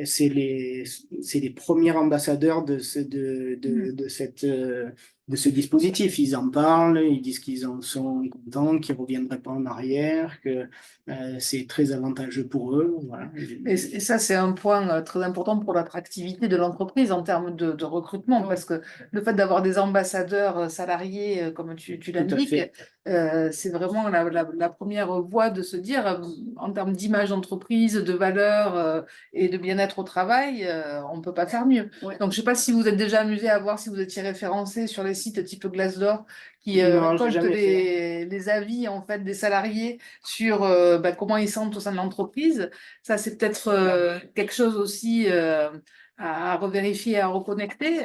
c'est les premiers ambassadeurs de ce dispositif. Ils en parlent, ils disent qu'ils en sont contents, qu'ils ne reviendraient pas en arrière, que c'est très avantageux pour eux. Voilà. Et ça, c'est un point très important pour l'attractivité de l'entreprise en termes de recrutement, parce que le fait d'avoir des ambassadeurs salariés, comme tu l'indiques, c'est vraiment la première voie de se dire, en termes d'image d'entreprise, de valeur et de bien-être au travail, on ne peut pas faire mieux. Donc, je ne sais pas si vous êtes déjà amusé à voir si vous étiez référencé sur les sites type Glassdoor qui récoltent les avis en fait, des salariés sur comment ils sentent au sein de l'entreprise. Ça, c'est peut-être quelque chose aussi à revérifier, à reconnecter,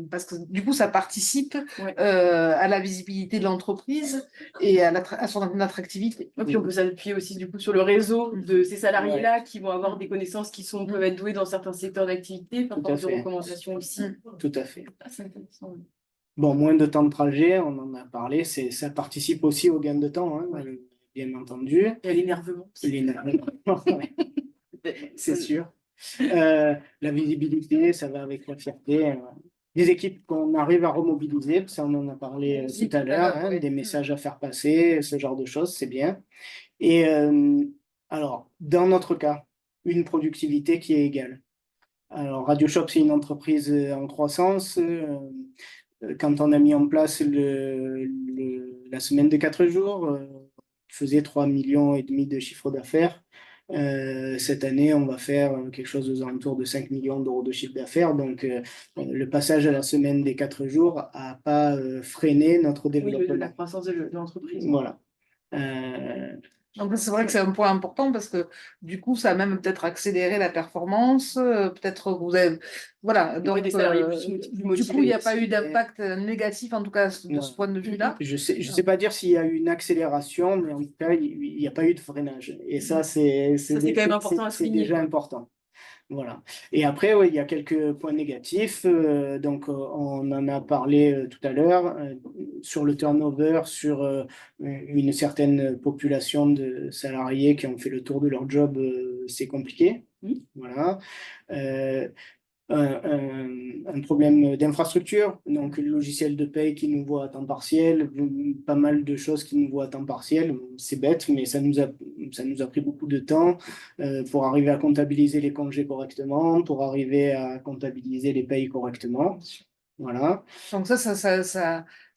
parce que du coup, ça participe Ouais. à la visibilité de l'entreprise et à son attractivité. Et puis on peut s'appuyer aussi du coup sur le réseau de ces salariés-là qui vont avoir des connaissances qui peuvent être douées dans certains secteurs d'activité, par Tout à force de fait. recommandations aussi. Tout à fait. Ah, c'est intéressant. Oui. Bon, moins de temps de trajet, on en a parlé, ça participe aussi au gain de temps, hein, bien entendu. Et à l'énervement. L'énervement, ouais, c'est sûr. La visibilité, ça va avec la fierté. Des équipes qu'on arrive à remobiliser, ça on en a parlé tout à l'heure, hein, ouais. des messages à faire passer, ce genre de choses, c'est bien. Et alors, dans notre cas, une productivité qui est égale. Alors, RadioShop, c'est une entreprise en croissance. Quand on a mis en place la semaine de 4 jours, on faisait 3,5 millions de chiffre d'affaires. Cette année, on va faire quelque chose aux alentours de 5 millions d'euros de chiffre d'affaires. Donc, le passage à la semaine des 4 jours n'a pas freiné notre développement. La croissance de l'entreprise. Voilà. Donc, c'est vrai que c'est un point important parce que du coup, ça a même peut-être accéléré la performance. Peut-être que vous avez. Voilà. Donc, des salariés plus motivés. du coup, il n'y a pas eu d'impact négatif, en tout cas, de ce point de vue-là. Je sais pas dire s'il y a eu une accélération, mais en tout cas, il n'y a pas eu de freinage. Et ça, c'est quand même important à souligner. C'est déjà important. Voilà. Et après, il y a quelques points négatifs. Donc, on en a parlé tout à l'heure sur le turnover, sur une certaine population de salariés qui ont fait le tour de leur job, c'est compliqué. Voilà. Un problème d'infrastructure, donc le logiciel de paye qui nous voit à temps partiel, pas mal de choses qui nous voient à temps partiel. C'est bête, mais ça nous a pris beaucoup de temps pour arriver à comptabiliser les congés correctement, pour arriver à comptabiliser les payes correctement. Voilà. Donc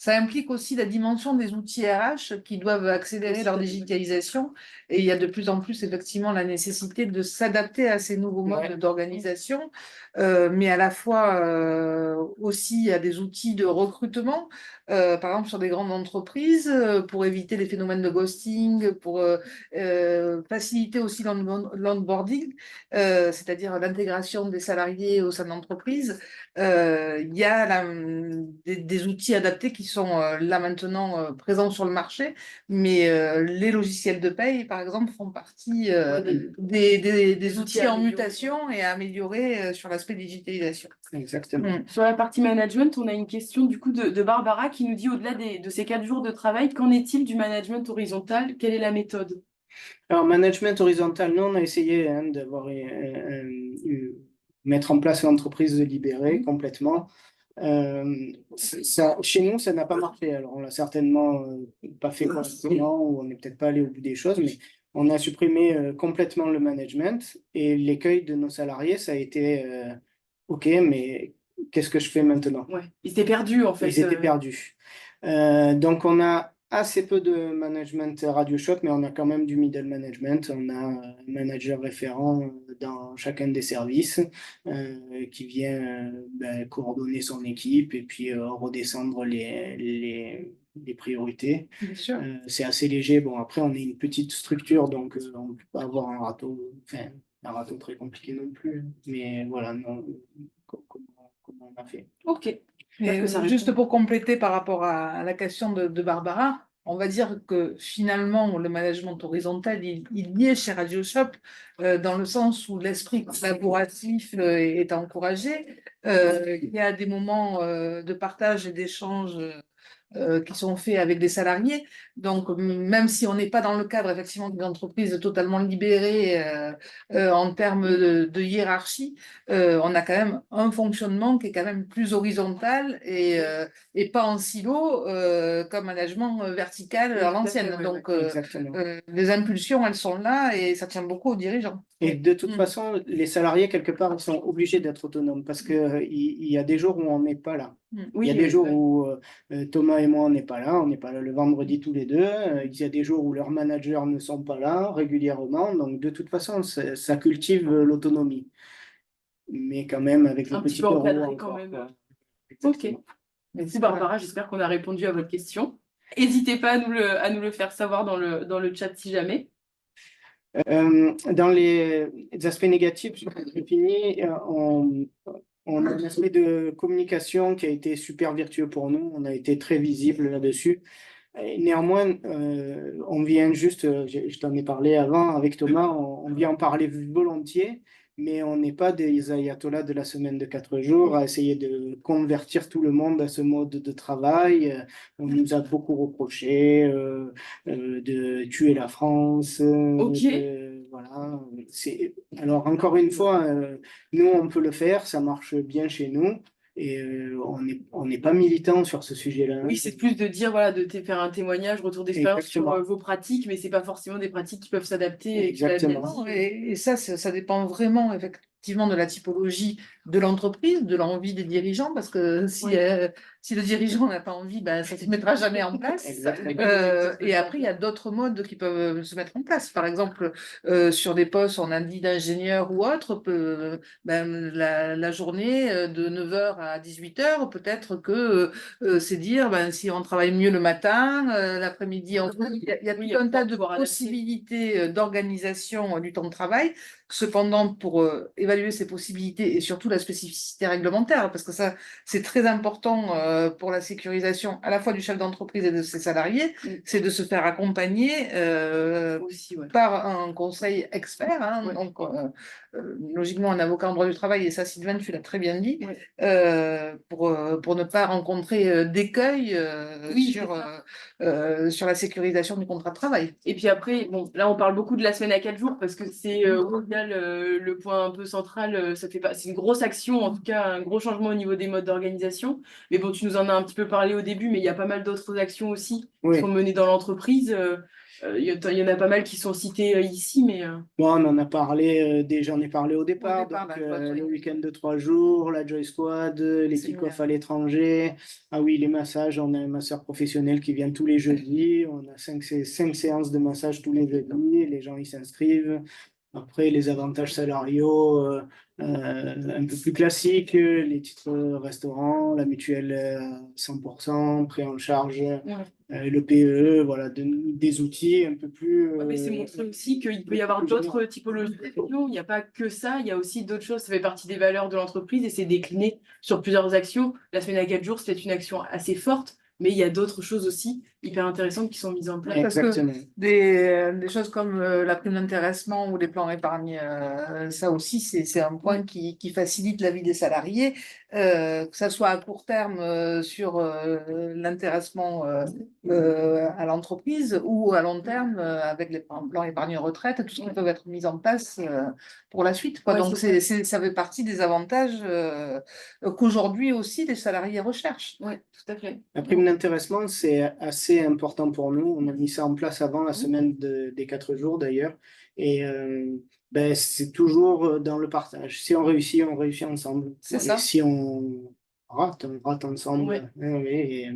ça implique aussi la dimension des outils RH qui doivent accélérer leur digitalisation. Et il y a de plus en plus effectivement la nécessité de s'adapter à ces nouveaux modes d'organisation, mais à la fois aussi à des outils de recrutement, par exemple sur des grandes entreprises, pour éviter les phénomènes de ghosting, pour faciliter aussi l'onboarding, c'est-à-dire l'intégration des salariés au sein de l'entreprise. Il y a des outils adaptés qui sont là maintenant présents sur le marché, mais les logiciels de paye, par exemple, font partie des outils en mutation et à améliorer sur l'aspect digitalisation. Exactement. Sur la partie management, on a une question du coup de Barbara qui nous dit au-delà de ces 4 jours de travail, qu'en est-il du management horizontal? Quelle est la méthode? Alors, management horizontal, nous, on a essayé d'avoir mettre en place l'entreprise libérée complètement. Chez nous, ça n'a pas marché. Alors, on l'a certainement pas fait correctement ou on n'est peut-être pas allé au bout des choses, mais on a supprimé complètement le management et l'écueil de nos salariés, ça a été OK, mais qu'est-ce que je fais maintenant? Ouais, ils étaient perdus en fait. Ils étaient perdus. Donc, on a assez peu de management RadioShop, mais on a quand même du middle management. On a un manager référent dans chacun des services qui vient coordonner son équipe et puis redescendre les priorités. Bien sûr. C'est assez léger. Bon, après, on est une petite structure, donc on ne peut pas avoir un râteau très compliqué non plus. Mais voilà, non, comment on a fait. OK. Juste pour compléter par rapport à la question de Barbara, on va dire que finalement, le management horizontal, il y est chez RadioShop dans le sens où l'esprit collaboratif est encouragé. Il y a des moments de partage et d'échange qui sont faits avec des salariés. Donc, même si on n'est pas dans le cadre effectivement d'une entreprise totalement libérée en termes de hiérarchie, on a quand même un fonctionnement qui est quand même plus horizontal et pas en silo comme management vertical à l'ancienne. Donc, les impulsions, elles sont là et ça tient beaucoup aux dirigeants. Et de toute façon, les salariés, quelque part, ils sont obligés d'être autonomes parce qu'il y a des jours où on n'est pas là. Il y a des jours où Thomas et moi, on n'est pas là. On n'est pas là le vendredi tous les deux. Il y a des jours où leurs managers ne sont pas là régulièrement. Donc, de toute façon, ça cultive l'autonomie. Mais quand même, avec le petit peu encadré quand même. Ok. Merci Barbara, j'espère qu'on a répondu à votre question. N'hésitez pas à nous le faire savoir dans le chat si jamais. Dans les aspects négatifs, je définis, on a un aspect de communication qui a été super vertueux pour nous. On a été très visible là-dessus. Et néanmoins, on vient juste, je t'en ai parlé avant avec Thomas, on vient en parler volontiers, mais on n'est pas des ayatollahs de la semaine de 4 jours à essayer de convertir tout le monde à ce mode de travail. On nous a beaucoup reproché de tuer la France. Ok. Voilà. Alors, encore une fois, nous, on peut le faire, ça marche bien chez nous. Et on n'est pas militant sur ce sujet-là. Oui, c'est plus de dire, voilà, de te faire un témoignage, retour d'expérience sur Exactement. vos pratiques, mais c'est pas forcément des pratiques qui peuvent s'adapter et que la Exactement. vie. Et ça dépend vraiment effectivement de la typologie de l'entreprise, de l'envie des dirigeants, parce que Oui. si le dirigeant n'a pas envie, ben, ça ne se mettra jamais en place. Exactement. Et après, il y a d'autres modes qui peuvent se mettre en place. Par exemple, sur des postes, on a dit d'ingénieur ou autre, ben, la journée de 9 heures à 18 heures, peut-être que c'est dire, ben, si on travaille mieux le matin, l'après-midi, il y a Oui, tout un tas de pouvoir adapter. possibilités d'organisation du temps de travail. Cependant, pour évaluer ces possibilités et surtout la spécificité réglementaire, parce que ça, c'est très important pour la sécurisation à la fois du chef d'entreprise et de ses salariés, c'est de se faire accompagner Aussi, ouais. par un conseil expert. Hein, Ouais. donc, logiquement, un avocat en droit du travail, et ça, Sylvain, tu l'as très bien dit, Ouais. pour ne pas rencontrer d'écueils Oui, sur la sécurisation du contrat de travail. Et puis après, bon, là on parle beaucoup de la semaine à 4 jours parce que c'est au final le point un peu central. Ça fait pas, c'est une grosse action, en tout cas un gros changement au niveau des modes d'organisation. Mais bon, tu nous en as un petit peu parlé au début, mais il y a pas mal d'autres actions aussi qui Oui. sont menées dans l'entreprise. Il y en a pas mal qui sont citées ici, mais Bon, on en a parlé, j'en ai parlé au départ. départ, Donc, la le week-end de 3 jours, la Joy Squad, les C'est kick-offs bien. à l'étranger. Ah oui, les massages, on a un masseur professionnel qui vient tous les jeudis. On a 5 séances de massage tous les jeudis. Les gens, ils s'inscrivent. Après, les avantages salariaux un peu plus classiques, les titres restaurants, la mutuelle 100%, pris en charge, le PE, voilà, des outils un peu plus. ouais, mais c'est montrer aussi qu'il peut y avoir d'autres typologies d'actions. Il n'y a pas que ça, il y a aussi d'autres choses. Ça fait partie des valeurs de l'entreprise et c'est décliné sur plusieurs actions. La semaine à 4 jours, c'est une action assez forte, mais il y a d'autres choses aussi hyper intéressantes qui sont mises en place. Exactement. Des choses comme la prime d'intéressement ou les plans épargne, ça aussi, c'est un point qui facilite la vie des salariés, que ça soit à court terme sur l'intéressement à l'entreprise ou à long terme avec les plans épargne retraite, tout ce qui peut être mis en place pour la suite, quoi. Ouais, Donc, ça fait partie des avantages qu'aujourd'hui aussi les salariés recherchent. Oui, tout à fait. La prime d'intéressement, c'est assez important pour nous. On a mis ça en place avant la semaine des 4 jours d'ailleurs. Et ben, c'est toujours dans le partage. Si on réussit ensemble. C'est Et ça. si on rate ensemble. Ouais. Oui, et,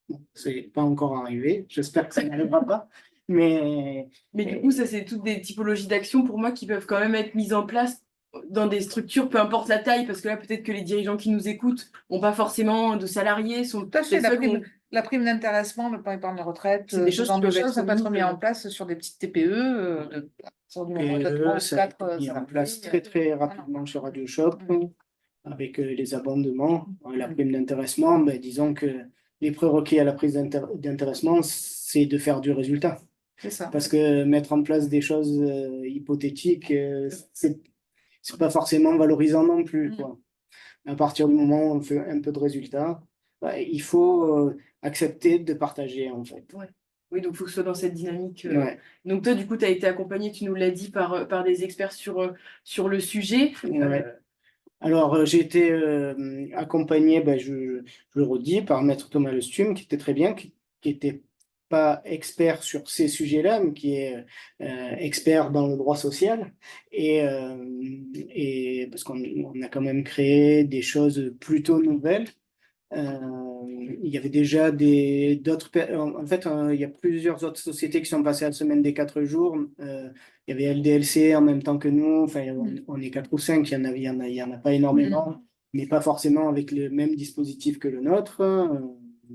bon, c'est pas encore arrivé. J'espère que ça n'arrivera pas. Mais du coup, ça, c'est toutes des typologies d'actions pour moi qui peuvent quand même être mises en place dans des structures, peu importe la taille, parce que là, peut-être que les dirigeants qui nous écoutent n'ont pas forcément de salariés, sont Tout à fait, peut-être seuls. la prime d'intéressement, le plan épargne retraite, C'est des ce choses genre qui de peuvent choses, être ça peut être mis mises, en place sur des petites TPE, sur du nombre de 3 ou ça a 4 été mis en place très très rapidement sur Radio Shop avec les abondements. La prime d'intéressement, ben, disons que les prérequis à la prise d'intéressement, c'est de faire du résultat. C'est ça. Parce que mettre en place des choses hypothétiques, c'est pas forcément valorisant non plus, quoi. À partir du moment où on fait un peu de résultats, ben, il faut accepter de partager, en fait. Ouais. Oui, donc il faut que ce soit dans cette dynamique. Ouais. Donc toi, du coup, tu as été accompagné, tu nous l'as dit, par des experts sur le sujet. Ouais. Alors, j'ai été accompagné, ben, je le redis, par Maître Thomas Lestume, qui était très bien, qui était pas expert sur ces sujets-là, mais qui est expert dans le droit social. Et parce qu'on a quand même créé des choses plutôt nouvelles. Il y avait déjà en fait, il y a plusieurs autres sociétés qui sont passées à la semaine des 4 jours. Il y avait LDLC en même temps que nous. Enfin, on est 4 ou 5. Il y en a pas énormément, mais pas forcément avec le même dispositif que le nôtre.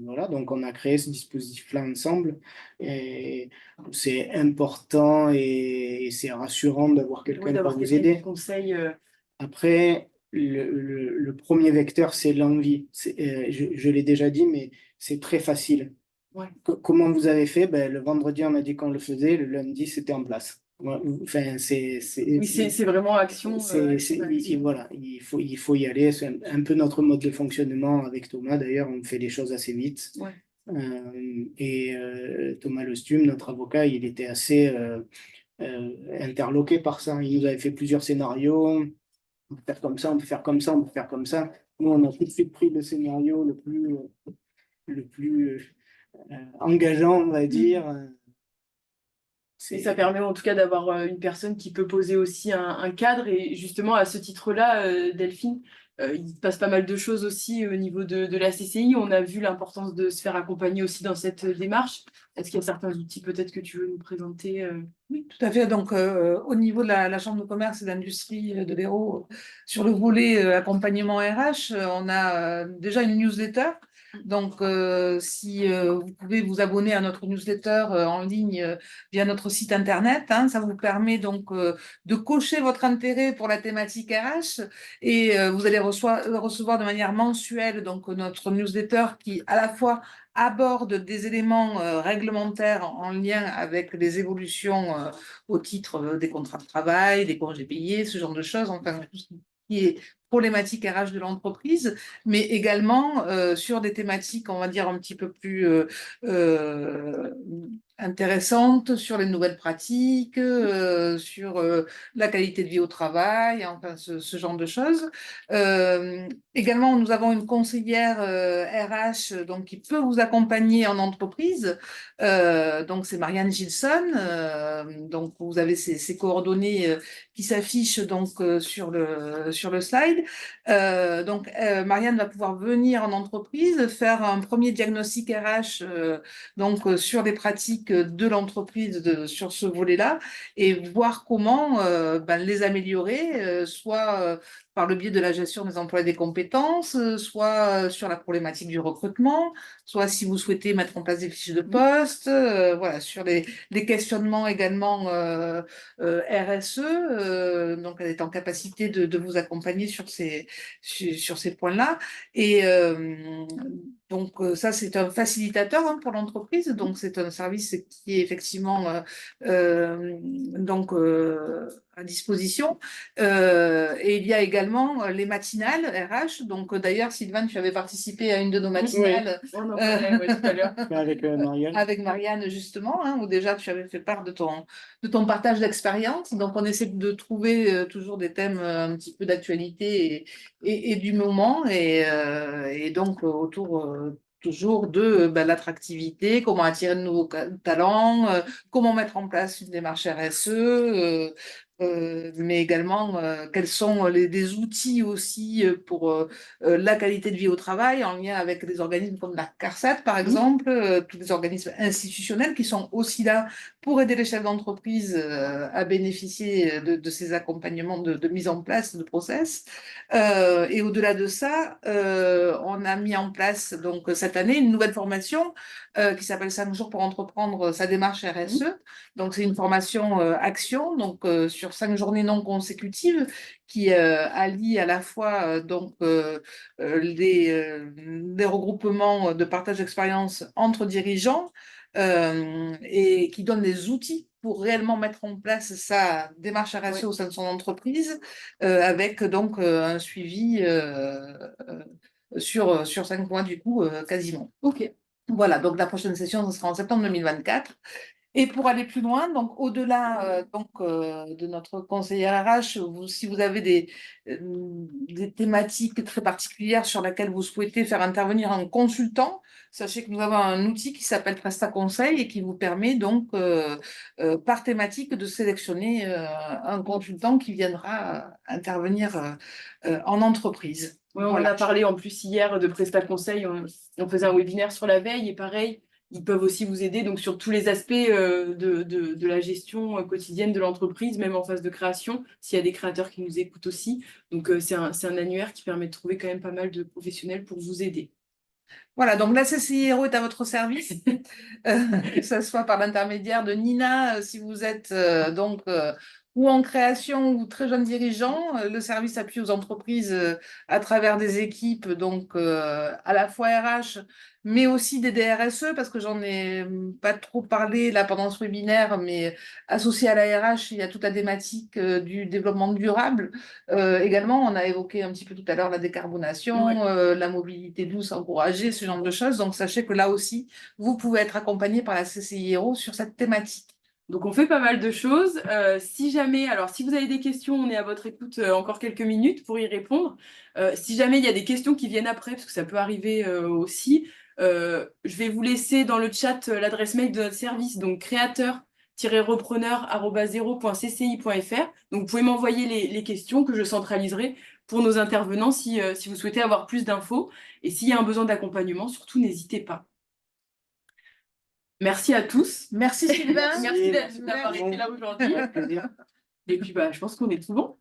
Voilà, donc on a créé ce dispositif-là ensemble et c'est important et c'est rassurant d'avoir quelqu'un Oui, pour d'avoir vous quelqu'un qui aider. conseille. Après, le premier vecteur, c'est l'envie. Je l'ai déjà dit, mais c'est très facile. Ouais. Comment vous avez fait? Ben, le vendredi, on a dit qu'on le faisait, le lundi, c'était en place. Ouais, enfin, Oui, c'est vraiment action. voilà, il faut y aller. C'est un peu notre mode de fonctionnement avec Thomas. D'ailleurs, on fait les choses assez vite. Ouais. Thomas Lestume, notre avocat, il était assez interloqué par ça. Il nous avait fait plusieurs scénarios. On peut faire comme ça, on peut faire comme ça, on peut faire comme ça. Nous, on a tout de suite pris le scénario le plus engageant, on va dire. Et ça permet en tout cas d'avoir une personne qui peut poser aussi un cadre. Et justement, à ce titre-là, Delphine, il se passe pas mal de choses aussi au niveau de la CCI. On a vu l'importance de se faire accompagner aussi dans cette démarche. Est-ce qu'il y a certains outils peut-être que tu veux nous présenter Oui, tout à fait. Donc, au niveau de la Chambre de commerce et d'industrie de l'Hérault, sur le volet accompagnement RH, on a déjà une newsletter. Donc, si vous pouvez vous abonner à notre newsletter en ligne via notre site internet, hein, ça vous permet donc de cocher votre intérêt pour la thématique RH et vous allez recevoir de manière mensuelle donc notre newsletter qui à la fois aborde des éléments réglementaires en lien avec les évolutions au titre des contrats de travail, des congés payés, ce genre de choses, enfin tout ce qui est problématique RH de l'entreprise, mais également sur des thématiques, on va dire, un petit peu plus euh, intéressantes sur les nouvelles pratiques, sur la qualité de vie au travail, enfin ce genre de choses. Également, nous avons une conseillère RH donc, qui peut vous accompagner en entreprise. Donc, c'est Marianne Gilson. Donc, vous avez ses coordonnées qui s'affichent donc sur le slide. Marianne va pouvoir venir en entreprise, faire un premier diagnostic RH donc, sur les pratiques de l'entreprise sur ce volet-là et voir comment les améliorer, soit par le biais de la gestion des emplois et des compétences, soit sur la problématique du recrutement, soit si vous souhaitez mettre en place des fiches de poste, voilà, sur les questionnements également RSE, donc elle est en capacité de vous accompagner sur ces points-là. Et donc ça, c'est un facilitateur hein, pour l'entreprise, donc c'est un service qui est effectivement à disposition. Et il y a également les matinales RH. Donc, d'ailleurs, Sylvain, tu avais participé à une de nos matinales. Oui, on en parlait tout à l'heure. Avec Marianne. Avec Marianne, justement, hein, où déjà tu avais fait part de ton partage d'expérience. Donc, on essaie de trouver toujours des thèmes un petit peu d'actualité et du moment. Et donc, autour toujours de l'attractivité, comment attirer de nouveaux talents, comment mettre en place une démarche RSE, mais également quels sont des outils aussi pour la qualité de vie au travail en lien avec des organismes comme la CARSAT, par exemple, tous les organismes institutionnels qui sont aussi là pour aider les chefs d'entreprise à bénéficier de ces accompagnements de mise en place de process. Et au-delà de ça, on a mis en place donc cette année une nouvelle formation qui s'appelle 5 jours pour entreprendre sa démarche RSE. Donc, c'est une formation action, donc sur 5 journées non consécutives qui allie à la fois des regroupements de partage d'expérience entre dirigeants et qui donne des outils pour réellement mettre en place sa démarche RSE au sein de son entreprise avec donc un suivi sur 5 mois du coup quasiment. Ok. Voilà, donc la prochaine session, ce sera en septembre 2024. Et pour aller plus loin, donc au-delà de notre conseillère RH, si vous avez des thématiques très particulières sur lesquelles vous souhaitez faire intervenir un consultant, sachez que nous avons un outil qui s'appelle Presta Conseil et qui vous permet donc par thématique de sélectionner un consultant qui viendra intervenir en entreprise. Ouais, on en Voilà. a parlé en plus hier de Presta Conseil. On faisait un webinaire sur la veille et pareil, ils peuvent aussi vous aider donc sur tous les aspects de la gestion quotidienne de l'entreprise, même en phase de création, s'il y a des créateurs qui nous écoutent aussi. Donc c'est un annuaire qui permet de trouver quand même pas mal de professionnels pour vous aider. Voilà, donc la CCI Héros est à votre service, que ce soit par l'intermédiaire de Nina, si vous êtes ou en création ou très jeune dirigeant. Le service appuie aux entreprises à travers des équipes, à la fois RH, mais aussi des DRSE, parce que j'en ai pas trop parlé là pendant ce webinaire, mais associé à la RH, il y a toute la thématique du développement durable. Également, on a évoqué un petit peu tout à l'heure la décarbonation, Ouais. la mobilité douce encouragée, ce genre de choses. Donc, sachez que là aussi, vous pouvez être accompagné par la CCI Héros sur cette thématique. Donc on fait pas mal de choses. Si jamais, alors si vous avez des questions, on est à votre écoute encore quelques minutes pour y répondre. Si jamais il y a des questions qui viennent après, parce que ça peut arriver aussi, je vais vous laisser dans le chat l'adresse mail de notre service, donc créateur-repreneur@0.cci.fr. Donc vous pouvez m'envoyer les questions que je centraliserai pour nos intervenants si vous souhaitez avoir plus d'infos. Et s'il y a un besoin d'accompagnement, surtout n'hésitez pas. Merci à tous. Merci Sylvain. Merci Merci d'avoir été là aujourd'hui. Avec plaisir. Et puis, je pense qu'on est tout bon.